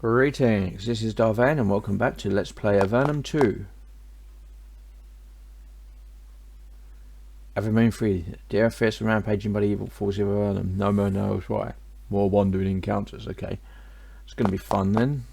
Greetings, this is Vane and welcome back to Let's Play Avernum 2. Avernum 3, dare fierce and rampaging by the evil forces of Avernum. No more knows why. More wandering encounters, okay. It's going to be fun then.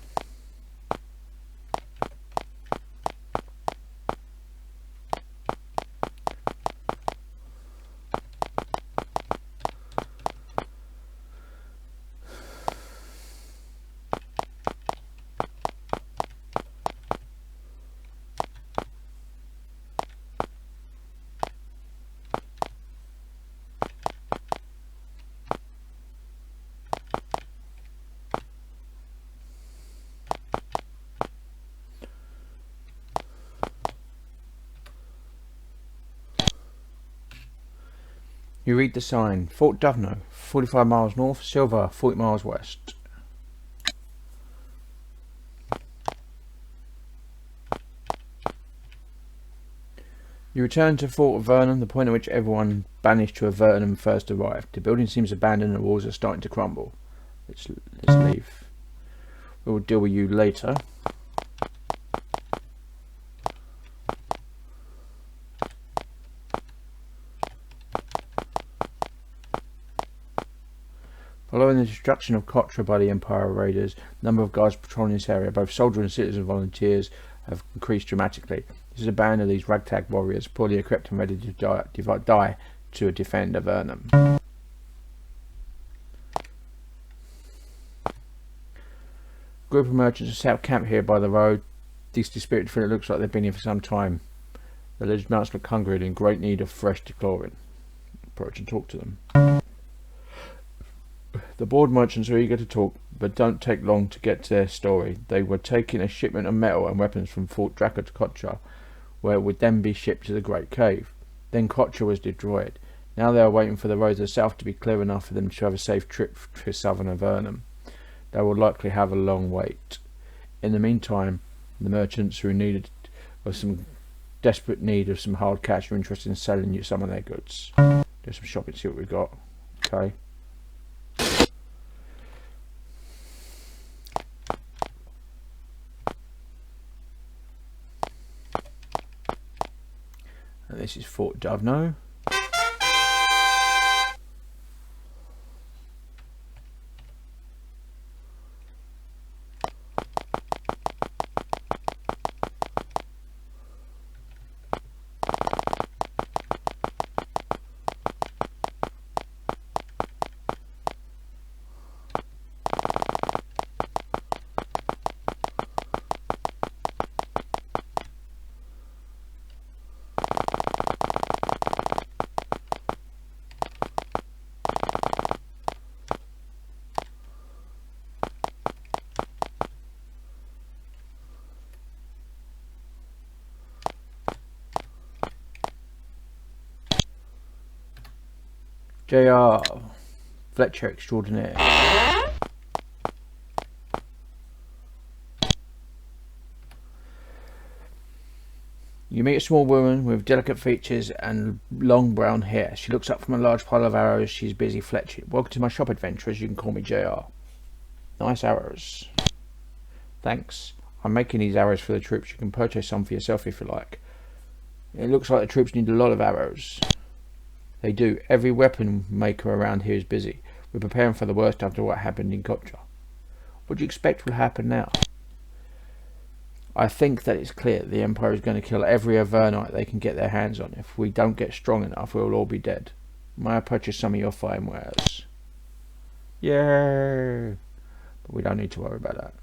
You read the sign. Fort Duvno, 45 miles north, Silver, 40 miles west. You return to Fort Avernum, the point at which everyone banished to Avernum first arrived. The building seems abandoned and the walls are starting to crumble. Let's leave. We will deal with you later. Following the destruction of Cotra by the Empire raiders, the number of guards patrolling this area, both soldier and citizen volunteers, have increased dramatically. This is a band of these ragtag warriors, poorly equipped and ready to die to defend Avernum. A group of merchants have set up camp here by the road. These dispirited feel it looks like they've been here for some time. The alleged mounts look hungry and in great need of fresh declorin. Approach and talk to them. The bored merchants are eager to talk, but don't take long to get to their story. They were taking a shipment of metal and weapons from Fort Draca to Cotra, where it would then be shipped to the Great Cave. Then Cotra was destroyed. Now they are waiting for the roads of the south to be clear enough for them to have a safe trip to southern Avernum. They will likely have a long wait. In the meantime, the merchants who desperate need of some hard cash are interested in selling you some of their goods. Do some shopping, see what we've got. Okay. And this is Fort Duvno. J.R. Fletcher extraordinaire. You meet a small woman with delicate features and long brown hair. She looks up from a large pile of arrows she's busy fletching. Welcome to my shop, adventurers. You can call me J.R. Nice arrows. Thanks. I'm making these arrows for the troops. You can purchase some for yourself if you like. It looks like the troops need a lot of arrows. They do. Every weapon maker around here is busy. We're preparing for the worst after what happened in Cotra. What do you expect will happen now? I think that it's clear that the Empire is going to kill every Avernite they can get their hands on. If we don't get strong enough, we'll all be dead. May I purchase some of your fine wares? Yay! But we don't need to worry about that.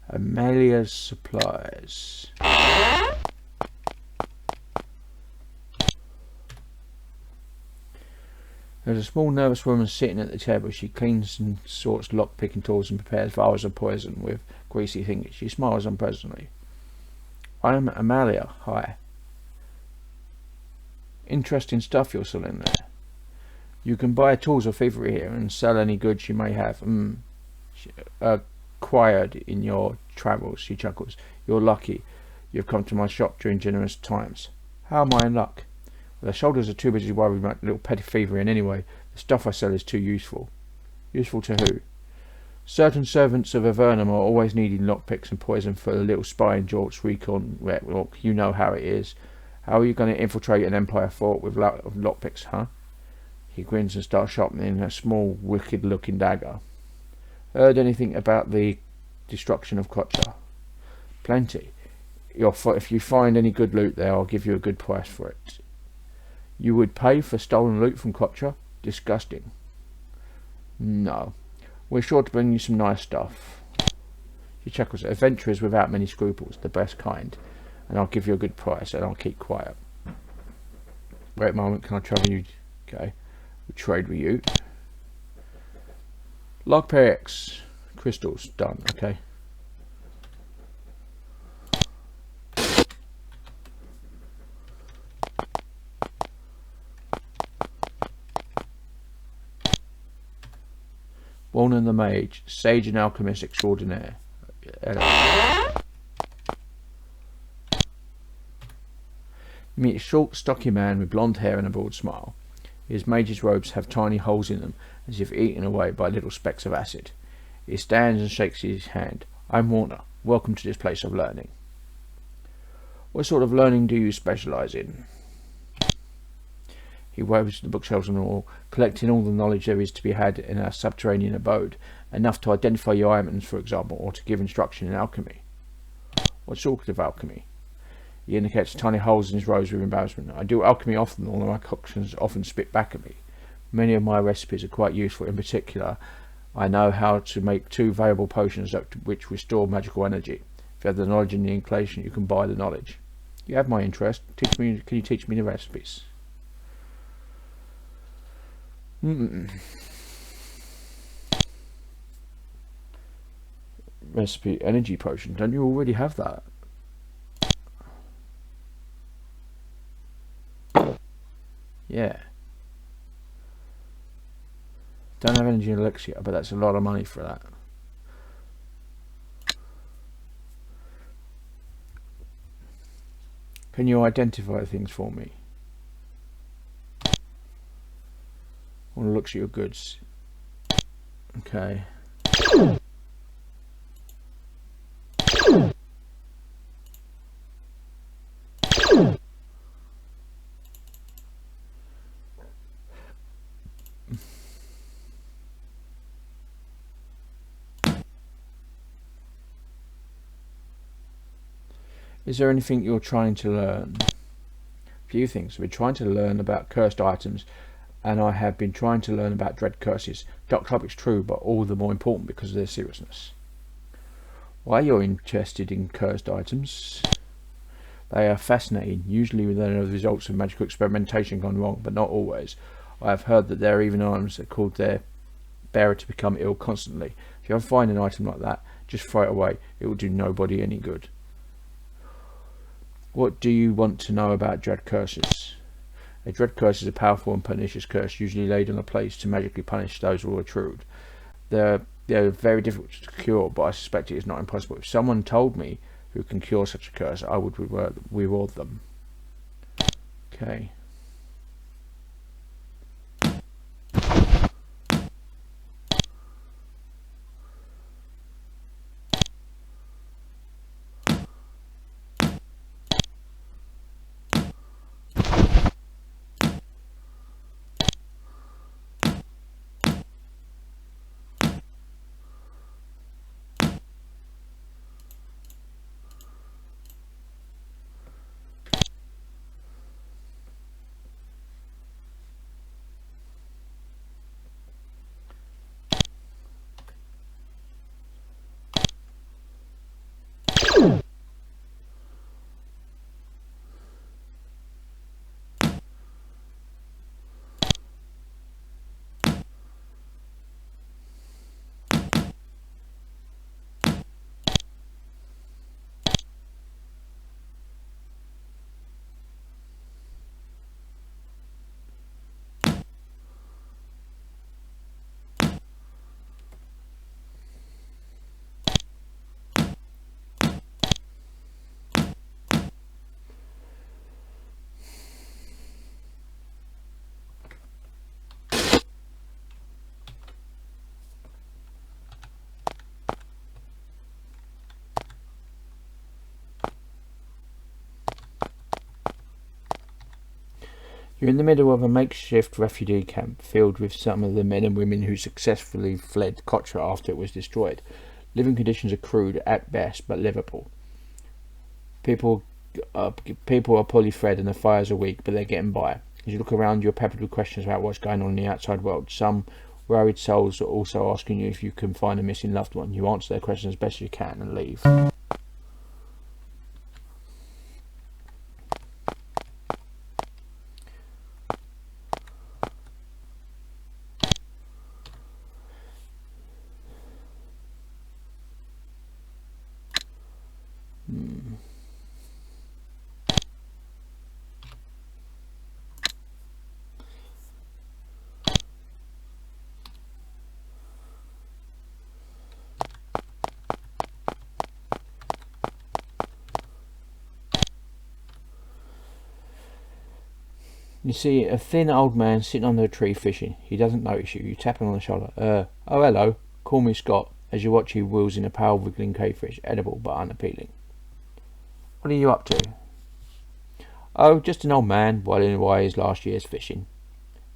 Amelia's supplies. There's a small nervous woman sitting at the table. She cleans and sorts lock-picking tools and prepares vials of poison with greasy fingers. She smiles unpleasantly. I'm Amalia. Hi. Interesting stuff you're selling there. You can buy tools or thievery here and sell any goods you may have acquired in your travels. She chuckles. You're lucky. You've come to my shop during generous times. How am I in luck? Well, their shoulders are too busy worried about little petty thievery, and anyway, the stuff I sell is too useful. Useful to who? Certain servants of Avernum are always needing lockpicks and poison for a little spy in Jork's recon network. You know how it is. How are you going to infiltrate an empire fort with lockpicks, huh? He grins and starts sharpening a small, wicked-looking dagger. Heard anything about the destruction of Kocha? Plenty. If you find any good loot there, I'll give you a good price for it. You would pay for stolen loot from Kocha? Disgusting. No. We're sure to bring you some nice stuff. She chuckles. Adventurers without many scruples, the best kind. And I'll give you a good price, and I'll keep quiet. Wait a moment, can I trouble you? Okay. We'll trade with you. Lockpicks. Crystals. Done. Okay. Vane the Mage, Sage and Alchemist Extraordinaire. You meet a short, stocky man with blonde hair and a broad smile. His mage's robes have tiny holes in them, as if eaten away by little specks of acid. He stands and shakes his hand. I'm Warner. Welcome to this place of learning. What sort of learning do you specialise in? He waves the bookshelves on the wall, collecting all the knowledge there is to be had in our subterranean abode, enough to identify diamonds, for example, or to give instruction in alchemy. What sort of alchemy? He indicates tiny holes in his robes with embarrassment. I do alchemy often, although my concoctions often spit back at me. Many of my recipes are quite useful. In particular, I know how to make 2 valuable potions which restore magical energy. If you have the knowledge and the inclination, you can buy the knowledge. You have my interest. Can you teach me the recipes? Recipe energy potion. Don't you already have that? Yeah. Don't have energy elixir, but that's a lot of money for that. Can you identify things for me? One looks at your goods. Okay. Is there anything you're trying to learn? A few things. I've been trying to learn about cursed items, and I have been trying to learn about dread curses. Dark topics true, but all the more important because of their seriousness. Why you're interested in cursed items? They are fascinating. Usually they're the results of magical experimentation gone wrong, but not always. I have heard that there are even items that cause their bearer to become ill constantly. If you ever find an item like that, just throw it away. It will do nobody any good. What do you want to know about dread curses? A dread curse is a powerful and pernicious curse, usually laid on a place to magically punish those who intrude. They're very difficult to cure, but I suspect it is not impossible. If someone told me who can cure such a curse, I would reward them. Okay. You're in the middle of a makeshift refugee camp filled with some of the men and women who successfully fled Kotra after it was destroyed. Living conditions are crude at best, but livable. People are poorly fed and the fires are weak, but they're getting by. As you look around, you're peppered with questions about what's going on in the outside world. Some worried souls are also asking you if you can find a missing loved one. You answer their questions as best you can and leave. You see a thin old man sitting under a tree fishing. He doesn't notice you. You tap him on the shoulder. Oh hello. Call me Scott. As you watch, he wheels in a pale wiggling cavefish, edible but unappealing. What are you up to? Oh, just an old man whiling away his last year's fishing.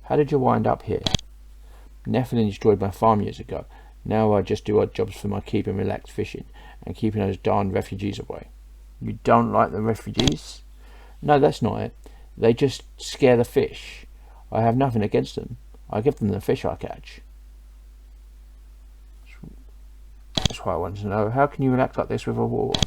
How did you wind up here? Nephilim destroyed my farm years ago. Now I just do odd jobs for my keep and relax fishing and keeping those darned refugees away. You don't like the refugees? No, that's not it. They just scare the fish. I have nothing against them. I give them the fish I catch. That's what I wanted to know. How can you relax like this with a war on?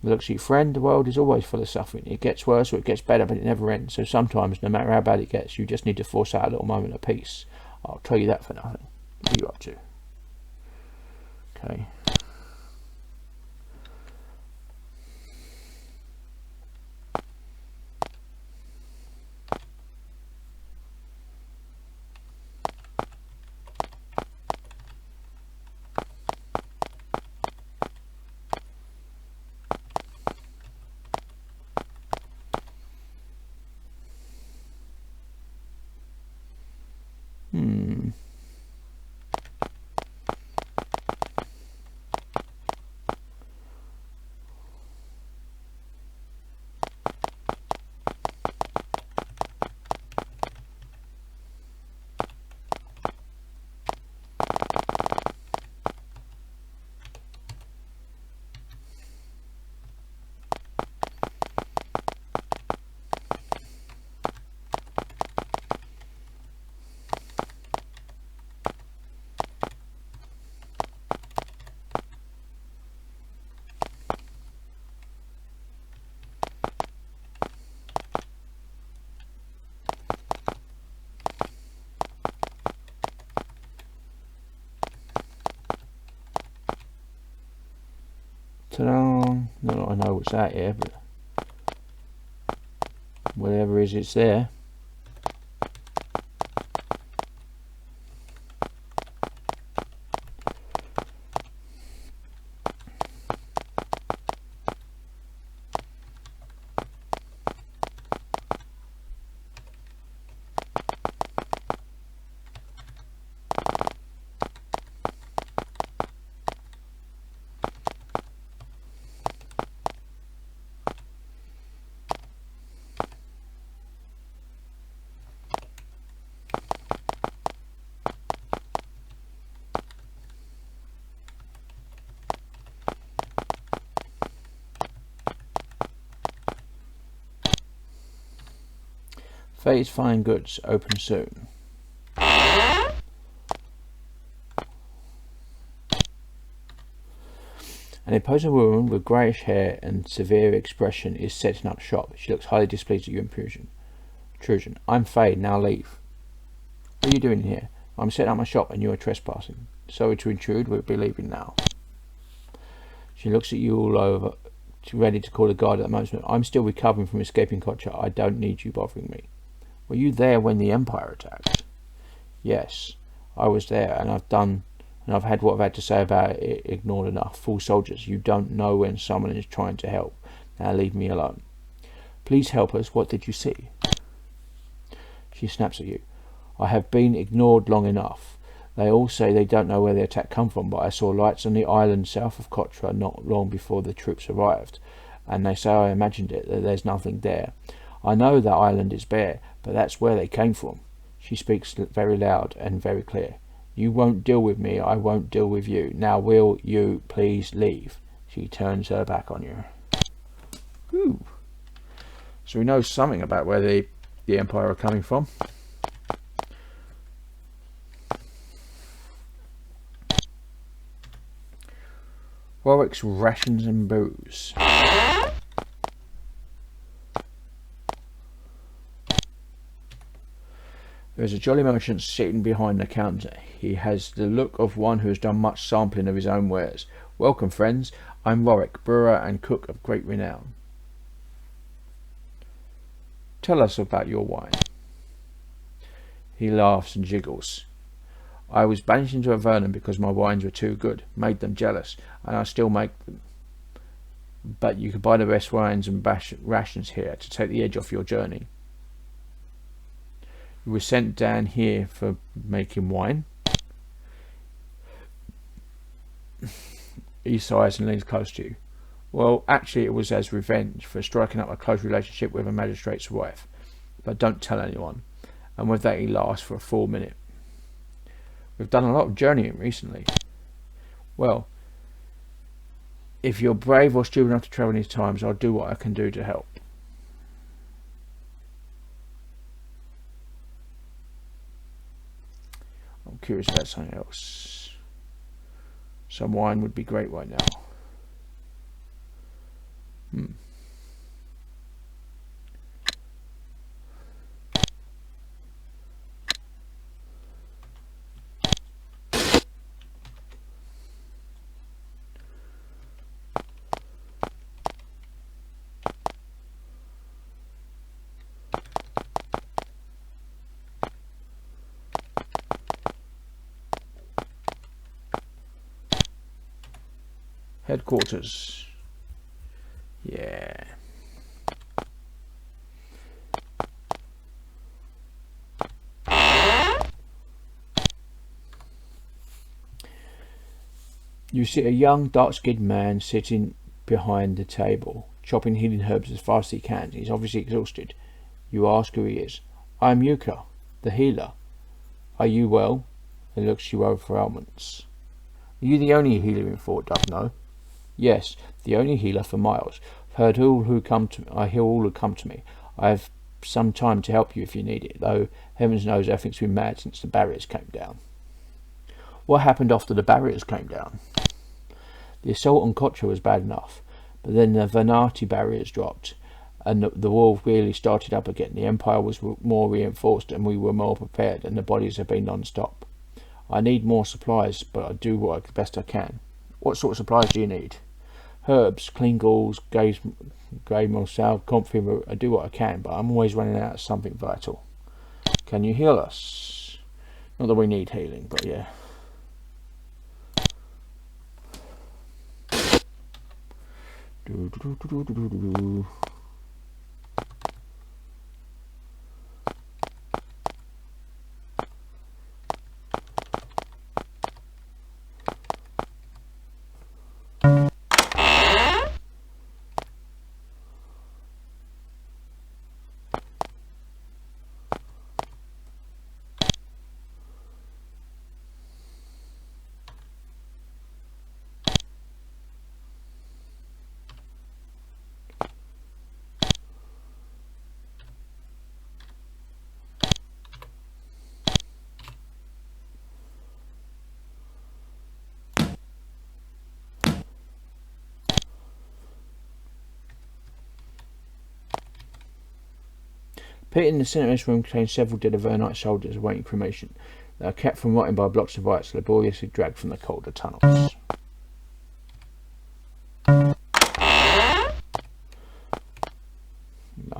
Looks at you, friend. The world is always full of suffering. It gets worse or it gets better, but it never ends. So sometimes, no matter how bad it gets, you just need to force out a little moment of peace. I'll tell you that for nothing. What are you up to? Okay. Ta-da! Not that I know what's out here, but whatever it is, it's there. Fate's Fine Goods, open soon. An imposing woman with greyish hair and severe expression is setting up shop. She looks highly displeased at your intrusion. I'm Faye, now leave. What are you doing here? I'm setting up my shop and you are trespassing. Sorry to intrude, we'll be leaving now. She looks at you all over, ready to call the guard at the moment. I'm still recovering from escaping Kocha. I don't need you bothering me. Were you there when the Empire attacked? Yes, I was there, and I've had what I've had to say about it ignored enough. Fool soldiers, you don't know when someone is trying to help. Now leave me alone. Please help us. What did you see? She snaps at you. I have been ignored long enough. They all say they don't know where the attack come from, but I saw lights on the island south of Kotra not long before the troops arrived, and they say I imagined it, that there's nothing there. I know that island is bare, but that's where they came from. She speaks very loud and very clear. You won't deal with me, I won't deal with you. Now will you please leave? She turns her back on you. Ooh. So we know something about where the Empire are coming from. Warwick's rations and booze. There's a jolly merchant sitting behind the counter. He has the look of one who has done much sampling of his own wares. Welcome, friends. I'm Warwick, brewer and cook of great renown. Tell us about your wine. He laughs and jiggles. I was banished into Avernum because my wines were too good, made them jealous, and I still make them. But you can buy the best wines and rations here to take the edge off your journey. You were sent down here for making wine. He sighs and leans close to you. Well, actually it was as revenge for striking up a close relationship with a magistrate's wife. But don't tell anyone. And with that he laughs for a full minute. We've done a lot of journeying recently. Well, if you're brave or stupid enough to travel in these times, I'll do what I can do to help. I'm curious about something else. Some wine would be great right now. Headquarters. Yeah. You see a young, dark-skinned man sitting behind the table, chopping healing herbs as fast as he can. He's obviously exhausted. You ask who he is. I am Yuka, the healer. Are you well? He looks you over for ailments. Are you the only healer in Fort Dubno? Yes, the only healer for miles. I hear all who come to me. I have some time to help you if you need it, though heavens knows everything's been mad since the barriers came down. What happened after the barriers came down? The assault on Kotra was bad enough, but then the Vanati barriers dropped, and the war really started up again. The Empire was more reinforced, and we were more prepared, and the bodies have been non-stop. I need more supplies, but I do what best I can. What sort of supplies do you need? Herbs, clean galls, grey morsel, comfrey root. I do what I can, but I'm always running out of something vital. Can you heal us? Not that we need healing, but yeah. Pit in the centre of this room contains several dead Avernite soldiers awaiting cremation. They are kept from rotting by blocks of ice laboriously dragged from the colder tunnels.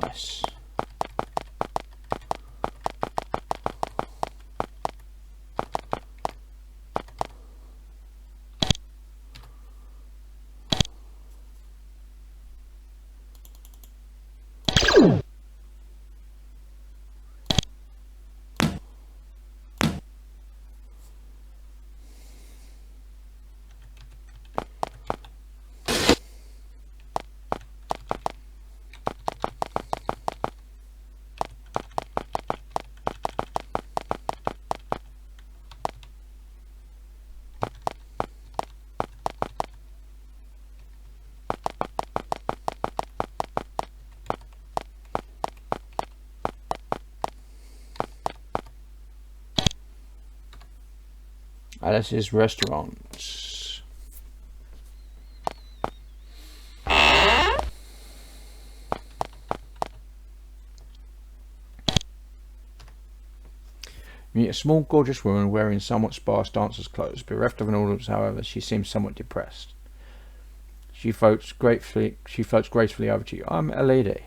Nice. Alice's restaurant. You meet a small, gorgeous woman wearing somewhat sparse dancer's clothes. Bereft of an audience, however, she seems somewhat depressed. She floats gracefully over to you. I'm a lady.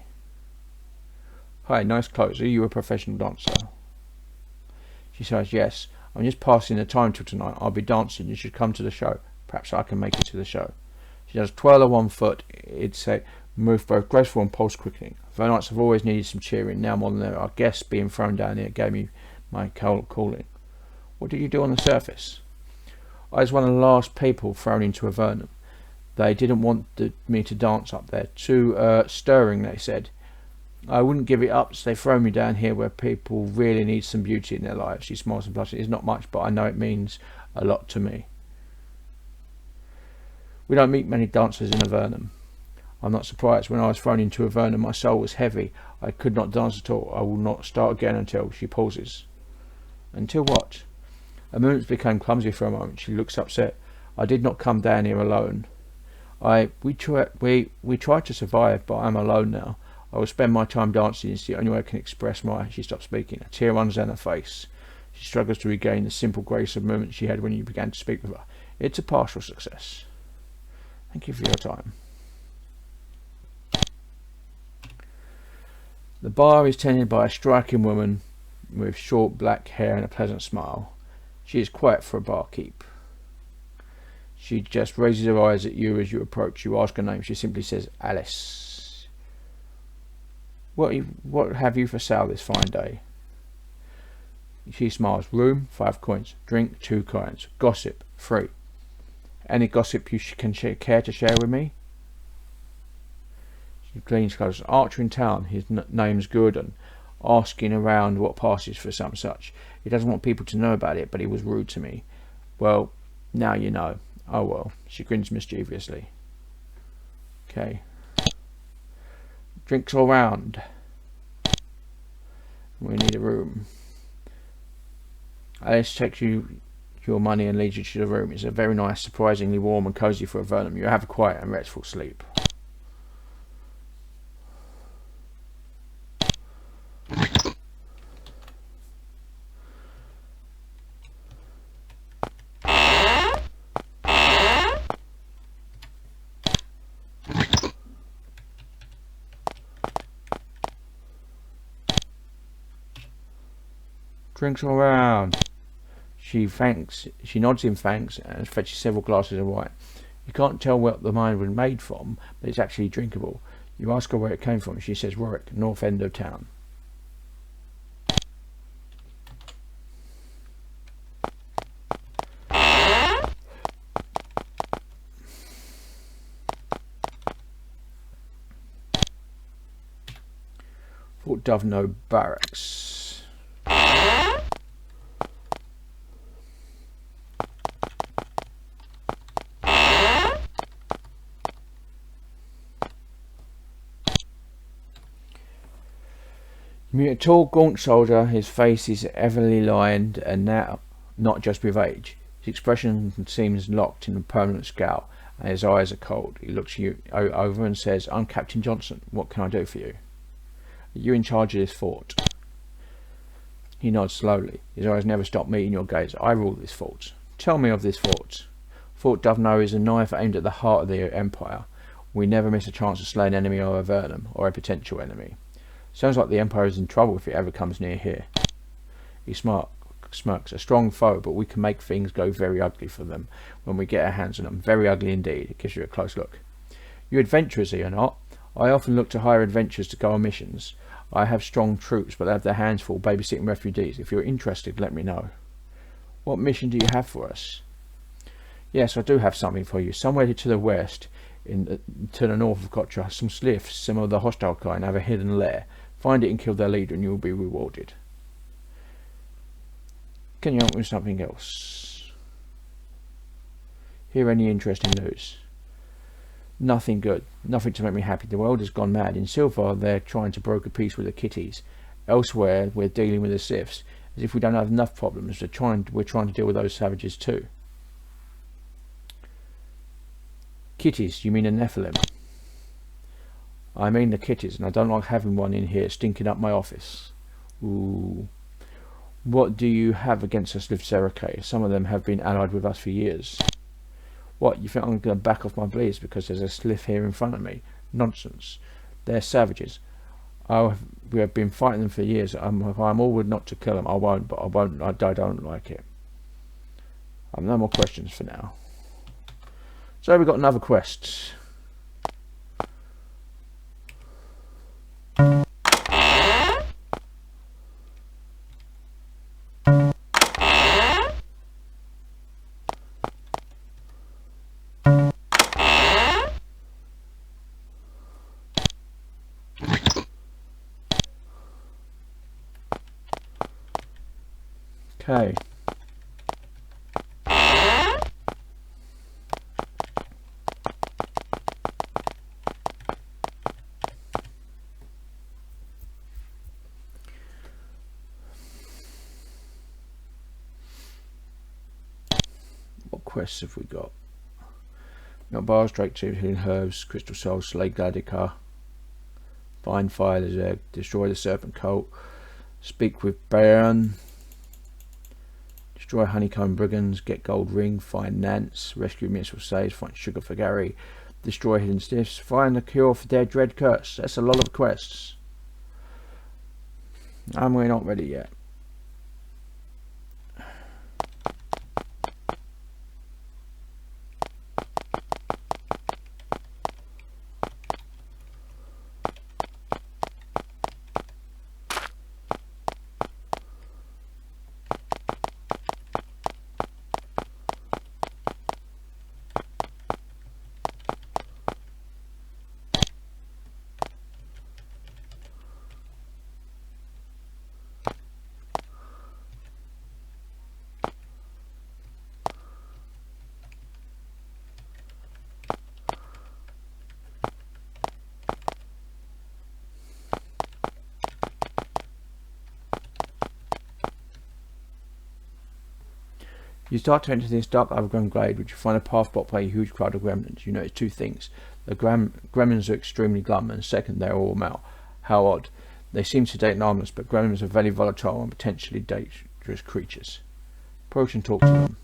Hi, nice clothes. Are you a professional dancer? She says, yes. I'm just passing the time till tonight. I'll be dancing. You should come to the show. Perhaps I can make you to the show. She does twirl her one foot. It's a move both graceful and pulse quickening. Though nights have always needed some cheering, now more than ever. Our guests being thrown down here gave me my calling. What did you do on the surface? I was one of the last people thrown into Avernum. They didn't want me to dance up there. Too stirring, they said. I wouldn't give it up, so they throw me down here where people really need some beauty in their lives. She smiles and blushes. It's not much, but I know it means a lot to me. We don't meet many dancers in Avernum. I'm not surprised. When I was thrown into Avernum, my soul was heavy. I could not dance at all. I will not start again until... She pauses. Until what? Her movements became clumsy for a moment. She looks upset. I did not come down here alone. We tried to survive, but I'm alone now. I will spend my time dancing. It's the only way I can express my... She stops speaking. A tear runs down her face. She struggles to regain the simple grace of movement she had when you began to speak with her. It's a partial success. Thank you for your time. The bar is tended by a striking woman with short black hair and a pleasant smile. She is quiet for a barkeep. She just raises her eyes at you as you approach. You ask her name. She simply says, Alice. What have you for sale this fine day? She smiles. Room, 5 coins. Drink, 2 coins. Gossip, 3. Any gossip you care to share with me? She leans close. Archer in town. His name's good, and asking around what passes for some such. He doesn't want people to know about it, but he was rude to me. Well, now you know. Oh well. She grins mischievously. Okay. Drinks all round. We need a room. Alice takes you your money and leads you to the room. It's a very nice, surprisingly warm and cosy for Avernum. You have a quiet and restful sleep. Drinks all round. She nods in thanks and fetches several glasses of wine. You can't tell what the wine was made from, but it's actually drinkable. You ask her where it came from. She says Warwick, north end of town. Fort Dovno Barracks. You meet a tall, gaunt soldier. His face is heavily lined, and now not just with age. His expression seems locked in a permanent scowl, and his eyes are cold. He looks you over and says, I'm Captain Johnson. What can I do for you? Are you in charge of this fort? He nods slowly. His eyes never stop meeting your gaze. I rule this fort. Tell me of this fort. Fort Dovno is a knife aimed at the heart of the Empire. We never miss a chance to slay an enemy or Avernum, or a potential enemy. Sounds like the Empire is in trouble if it ever comes near here. He smirks. A strong foe, but we can make things go very ugly for them when we get our hands on them. Very ugly indeed. It gives you a close look. You adventurers, are you not? I often look to hire adventurers to go on missions. I have strong troops, but they have their hands full babysitting refugees. If you're interested, let me know. What mission do you have for us? Yes, I do have something for you. Somewhere to the west, to the north of Kotra, some sliffs, some of the hostile kind, have a hidden lair. Find it and kill their leader and you will be rewarded. Can you help me with something else? Hear any interesting news? Nothing good. Nothing to make me happy. The world has gone mad. In Silver, they're trying to broker peace with the Kitties. Elsewhere, we're dealing with the Siths. As if we don't have enough problems. We're trying to deal with those savages too. Kitties? You mean a Nephilim? I mean the kitties, and I don't like having one in here stinking up my office. Ooh. What do you have against us, Livserike? Some of them have been allied with us for years. What, you think I'm going to back off my bleeds because there's a slith here in front of me? Nonsense. They're savages. We have been fighting them for years. If I'm all not to kill them, I won't, but I don't like it. I have no more questions for now. So we've got another quest. Okay. What quests have we got? We've got bars, Drake Tooth, Healing Herbs, Crystal Soul, Slay Gladica, Find Fire's Egg, Destroy the Serpent Cult, Speak with Baron, Destroy Honeycomb Brigands, Get Gold Ring, Find Nance, Rescue Missile Sage, Find Sugar for Gary, Destroy Hidden Stiffs, Find the Cure for their Dread Curse. That's a lot of quests. And we're not ready yet. You start to enter this dark overgrown glade, which you find a path blocked by a huge crowd of gremlins. You notice two things. The gremlins are extremely glum, and second, they are all male. How odd. They seem sedate and harmless, but gremlins are very volatile and potentially dangerous creatures. Approach and talk to them.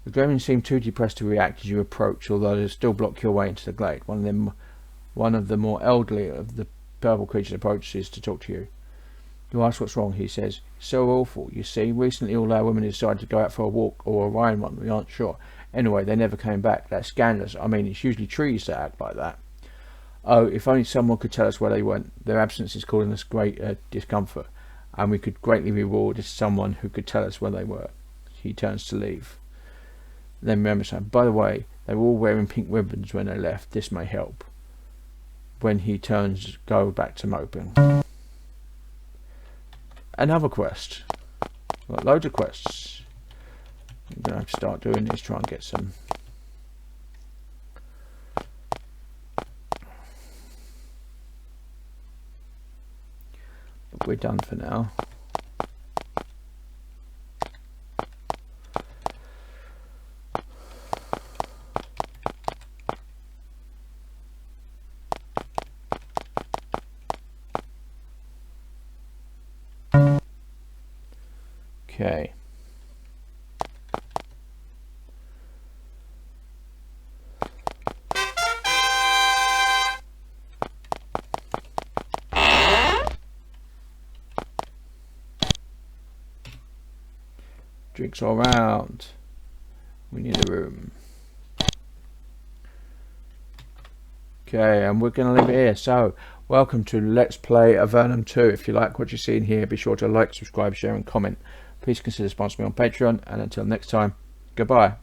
The gremlins seem too depressed to react as you approach, although they still block your way into the glade. One of the more elderly of the purple creatures approaches to talk to you. You ask what's wrong. He says, so awful. You see, recently all our women decided to go out for a walk or a ride one. We aren't sure. Anyway, they never came back. That's scandalous. I mean, it's usually trees that act like that. Oh, if only someone could tell us where they went. Their absence is causing us great discomfort, and we could greatly reward someone who could tell us where they were. He turns to leave. Then remembers, by the way, they were all wearing pink ribbons when they left. This may help. When he turns, go back to moping. Another quest. Got loads of quests. I'm going to have to start doing this, try and get some. But we're done for now. Okay. Drinks all round. We need a room. Okay, and we're going to leave it here. So, welcome to Let's Play Avernum 2. If you like what you're seeing here, be sure to like, subscribe, share and comment. Please consider sponsoring me on Patreon, and until next time, goodbye.